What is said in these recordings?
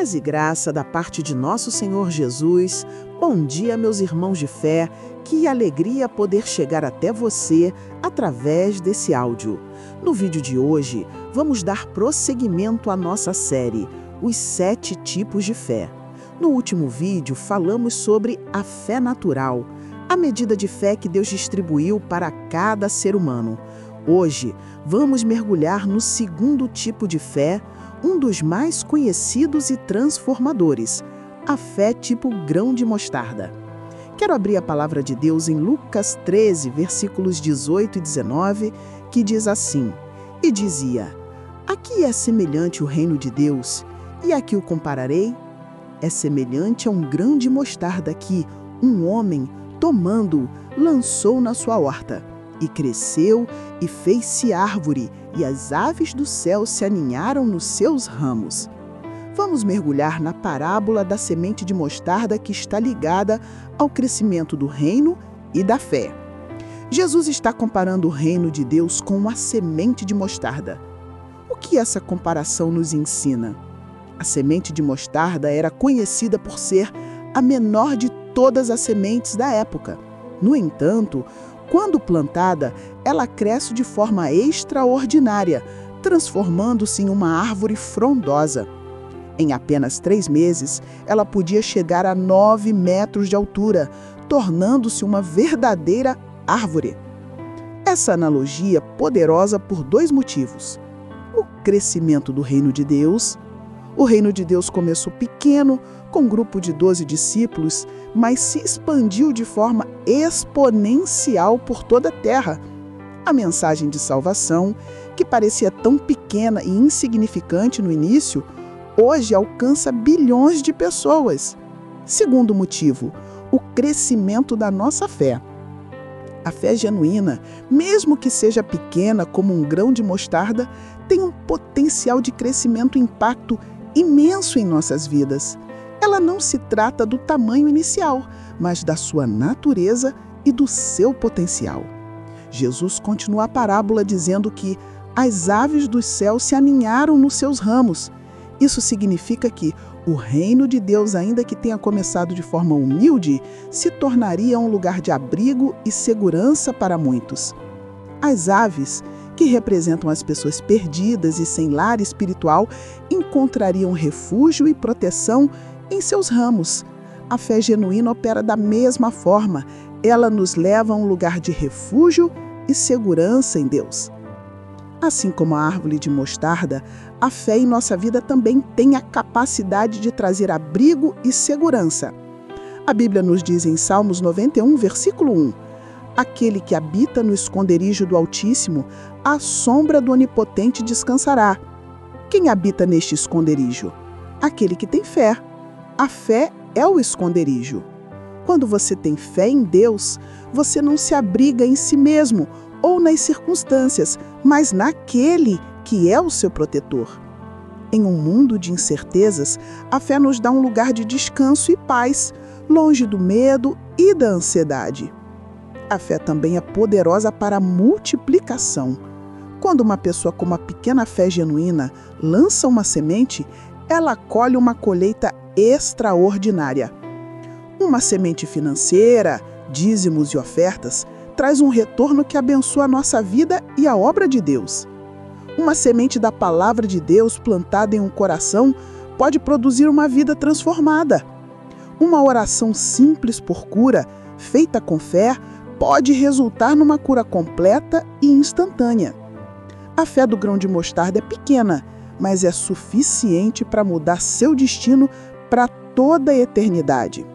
Paz e graça da parte de nosso Senhor Jesus. Bom dia, meus irmãos de fé. Que alegria poder chegar até você através desse áudio. No vídeo de hoje, vamos dar prosseguimento à nossa série, Os 7 Tipos de Fé. No último vídeo, falamos sobre a fé natural, a medida de fé que Deus distribuiu para cada ser humano. Hoje, vamos mergulhar no segundo tipo de fé, um dos mais conhecidos e transformadores, a fé tipo grão de mostarda. Quero abrir a palavra de Deus em Lucas 13, versículos 18 e 19, que diz assim: E dizia: A que é semelhante o reino de Deus, e a que o compararei? É semelhante a um grão de mostarda que um homem, tomando-o, lançou na sua horta, e cresceu e fez-se árvore, e as aves do céu se aninharam nos seus ramos. Vamos mergulhar na parábola da semente de mostarda que está ligada ao crescimento do reino e da fé. Jesus está comparando o reino de Deus com a semente de mostarda. O que essa comparação nos ensina? A semente de mostarda era conhecida por ser a menor de todas as sementes da época. No entanto, quando plantada, ela cresce de forma extraordinária, transformando-se em uma árvore frondosa. Em apenas 3 meses, ela podia chegar a 9 metros de altura, tornando-se uma verdadeira árvore. Essa analogia é poderosa por 2 motivos. O crescimento do reino de Deus. O reino de Deus começou pequeno, com um grupo de 12 discípulos, mas se expandiu de forma exponencial por toda a terra. A mensagem de salvação, que parecia tão pequena e insignificante no início, hoje alcança bilhões de pessoas. Segundo motivo, o crescimento da nossa fé. A fé genuína, mesmo que seja pequena como um grão de mostarda, tem um potencial de crescimento e impacto imenso em nossas vidas. Ela não se trata do tamanho inicial, mas da sua natureza e do seu potencial. Jesus continua a parábola dizendo que as aves dos céus se aninharam nos seus ramos. Isso significa que o reino de Deus, ainda que tenha começado de forma humilde, se tornaria um lugar de abrigo e segurança para muitos. As aves, que representam as pessoas perdidas e sem lar espiritual, encontrariam refúgio e proteção em seus ramos. A fé genuína opera da mesma forma. Ela nos leva a um lugar de refúgio e segurança em Deus. Assim como a árvore de mostarda, a fé em nossa vida também tem a capacidade de trazer abrigo e segurança. A Bíblia nos diz em Salmos 91, versículo 1, Aquele que habita no esconderijo do Altíssimo, à sombra do Onipotente descansará. Quem habita neste esconderijo? Aquele que tem fé. A fé é o esconderijo. Quando você tem fé em Deus, você não se abriga em si mesmo ou nas circunstâncias, mas naquele que é o seu protetor. Em um mundo de incertezas, a fé nos dá um lugar de descanso e paz, longe do medo e da ansiedade. A fé também é poderosa para a multiplicação. Quando uma pessoa com uma pequena fé genuína lança uma semente, ela colhe uma colheita extraordinária. Uma semente financeira, dízimos e ofertas, traz um retorno que abençoa a nossa vida e a obra de Deus. Uma semente da palavra de Deus plantada em um coração pode produzir uma vida transformada. Uma oração simples por cura, feita com fé, pode resultar numa cura completa e instantânea. A fé do grão de mostarda é pequena, mas é suficiente para mudar seu destino para toda a eternidade.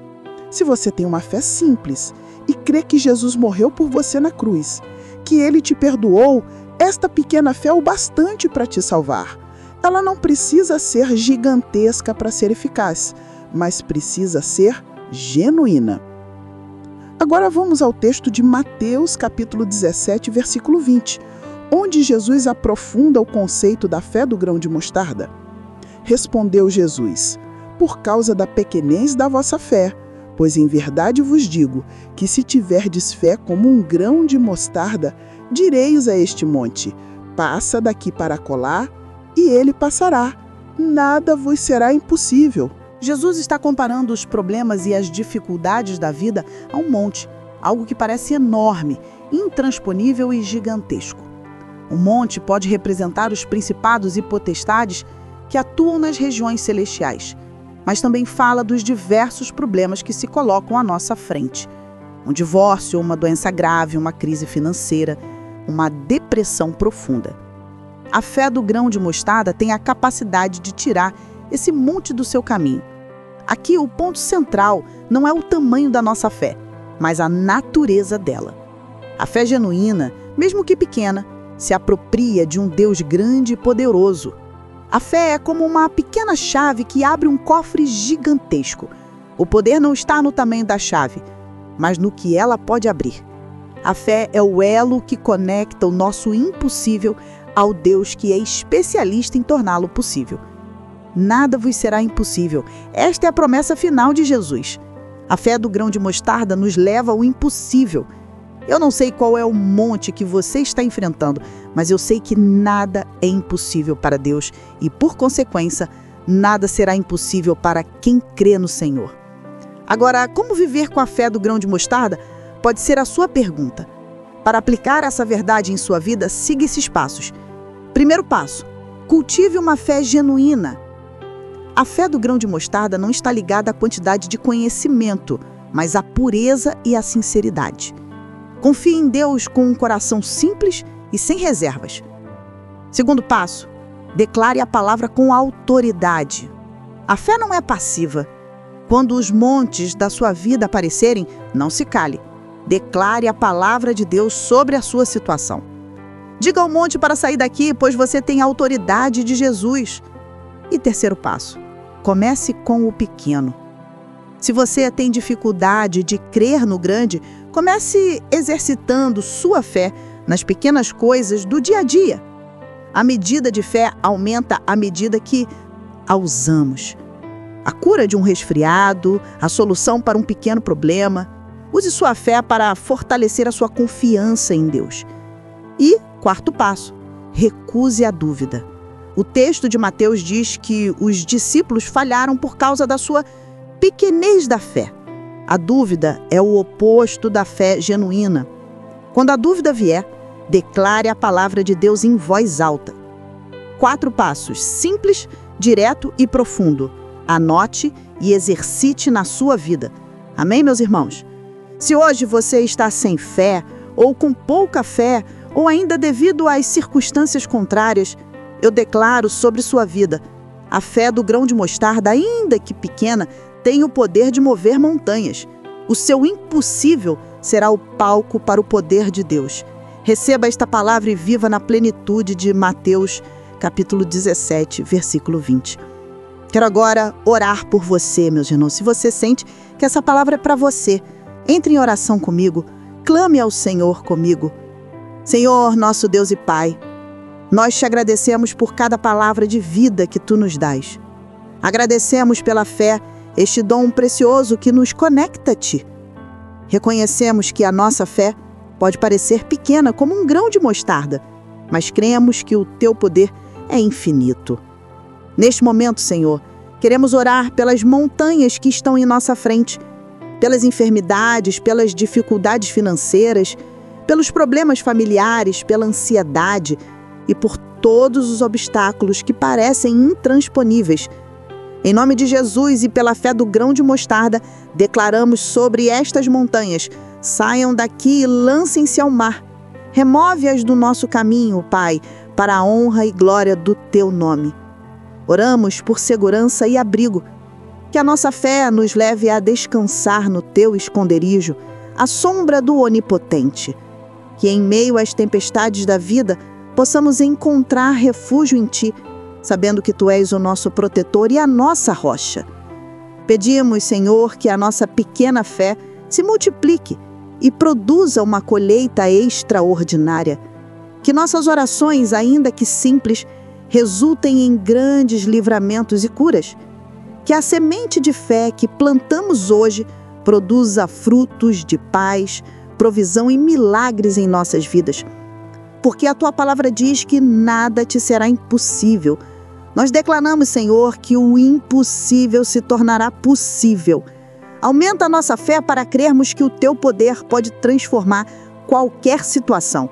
Se você tem uma fé simples e crê que Jesus morreu por você na cruz, que Ele te perdoou, esta pequena fé é o bastante para te salvar. Ela não precisa ser gigantesca para ser eficaz, mas precisa ser genuína. Agora vamos ao texto de Mateus, capítulo 17, versículo 20, onde Jesus aprofunda o conceito da fé do grão de mostarda. Respondeu Jesus: Por causa da pequenez da vossa fé, pois em verdade vos digo que se tiverdes fé como um grão de mostarda, direis a este monte: passa daqui para acolá, e ele passará, nada vos será impossível. Jesus está comparando os problemas e as dificuldades da vida a um monte, algo que parece enorme, intransponível e gigantesco. O monte pode representar os principados e potestades que atuam nas regiões celestiais, mas também fala dos diversos problemas que se colocam à nossa frente. Um divórcio, uma doença grave, uma crise financeira, uma depressão profunda. A fé do grão de mostarda tem a capacidade de tirar esse monte do seu caminho. Aqui o ponto central não é o tamanho da nossa fé, mas a natureza dela. A fé genuína, mesmo que pequena, se apropria de um Deus grande e poderoso. A fé é como uma pequena chave que abre um cofre gigantesco. O poder não está no tamanho da chave, mas no que ela pode abrir. A fé é o elo que conecta o nosso impossível ao Deus que é especialista em torná-lo possível. Nada vos será impossível. Esta é a promessa final de Jesus. A fé do grão de mostarda nos leva ao impossível. Eu não sei qual é o monte que você está enfrentando, mas eu sei que nada é impossível para Deus e, por consequência, nada será impossível para quem crê no Senhor. Agora, como viver com a fé do grão de mostarda pode ser a sua pergunta. Para aplicar essa verdade em sua vida, siga esses passos. Primeiro passo: cultive uma fé genuína. A fé do grão de mostarda não está ligada à quantidade de conhecimento, mas à pureza e à sinceridade. Confie em Deus com um coração simples e sem reservas. Segundo passo: declare a palavra com autoridade. A fé não é passiva. Quando os montes da sua vida aparecerem, não se cale. Declare a palavra de Deus sobre a sua situação. Diga ao monte para sair daqui, pois você tem a autoridade de Jesus. E terceiro passo: comece com o pequeno. Se você tem dificuldade de crer no grande, comece exercitando sua fé nas pequenas coisas do dia a dia. A medida de fé aumenta à medida que a usamos. A cura de um resfriado, a solução para um pequeno problema. Use sua fé para fortalecer a sua confiança em Deus. E, quarto passo, recuse a dúvida. O texto de Mateus diz que os discípulos falharam por causa da sua pequenez da fé. A dúvida é o oposto da fé genuína. Quando a dúvida vier, declare a palavra de Deus em voz alta. 4 passos, simples, direto e profundo. Anote e exercite na sua vida. Amém, meus irmãos? Se hoje você está sem fé, ou com pouca fé, ou ainda devido às circunstâncias contrárias, eu declaro sobre sua vida: a fé do grão de mostarda, ainda que pequena, tem o poder de mover montanhas. O seu impossível será o palco para o poder de Deus. Receba esta palavra e viva na plenitude de Mateus, capítulo 17, versículo 20. Quero agora orar por você, meus irmãos. Se você sente que essa palavra é para você, entre em oração comigo, clame ao Senhor comigo. Senhor, nosso Deus e Pai, nós te agradecemos por cada palavra de vida que tu nos dás. Agradecemos pela fé, este dom precioso que nos conecta a ti. Reconhecemos que a nossa fé pode parecer pequena como um grão de mostarda, mas cremos que o teu poder é infinito. Neste momento, Senhor, queremos orar pelas montanhas que estão em nossa frente, pelas enfermidades, pelas dificuldades financeiras, pelos problemas familiares, pela ansiedade e por todos os obstáculos que parecem intransponíveis. Em nome de Jesus e pela fé do grão de mostarda, declaramos sobre estas montanhas: saiam daqui e lancem-se ao mar. Remove-as do nosso caminho, Pai, para a honra e glória do teu nome. Oramos por segurança e abrigo. Que a nossa fé nos leve a descansar no teu esconderijo, à sombra do Onipotente. Que em meio às tempestades da vida, possamos encontrar refúgio em ti, sabendo que tu és o nosso protetor e a nossa rocha. Pedimos, Senhor, que a nossa pequena fé se multiplique e produza uma colheita extraordinária. Que nossas orações, ainda que simples, resultem em grandes livramentos e curas. Que a semente de fé que plantamos hoje produza frutos de paz, provisão e milagres em nossas vidas. Porque a tua palavra diz que nada te será impossível. Nós declaramos, Senhor, que o impossível se tornará possível. Aumenta a nossa fé para crermos que o Teu poder pode transformar qualquer situação.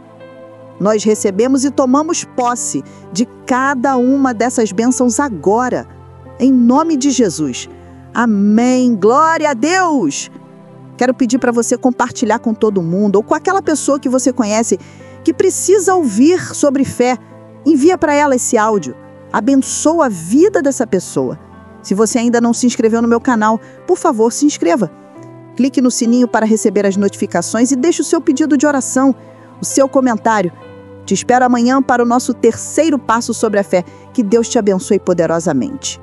Nós recebemos e tomamos posse de cada uma dessas bênçãos agora, em nome de Jesus. Amém. Glória a Deus! Quero pedir para você compartilhar com todo mundo ou com aquela pessoa que você conhece que precisa ouvir sobre fé. Envia para ela esse áudio. Abençoa a vida dessa pessoa. Se você ainda não se inscreveu no meu canal, por favor, se inscreva. Clique no sininho para receber as notificações e deixe o seu pedido de oração, o seu comentário. Te espero amanhã para o nosso terceiro passo sobre a fé. Que Deus te abençoe poderosamente.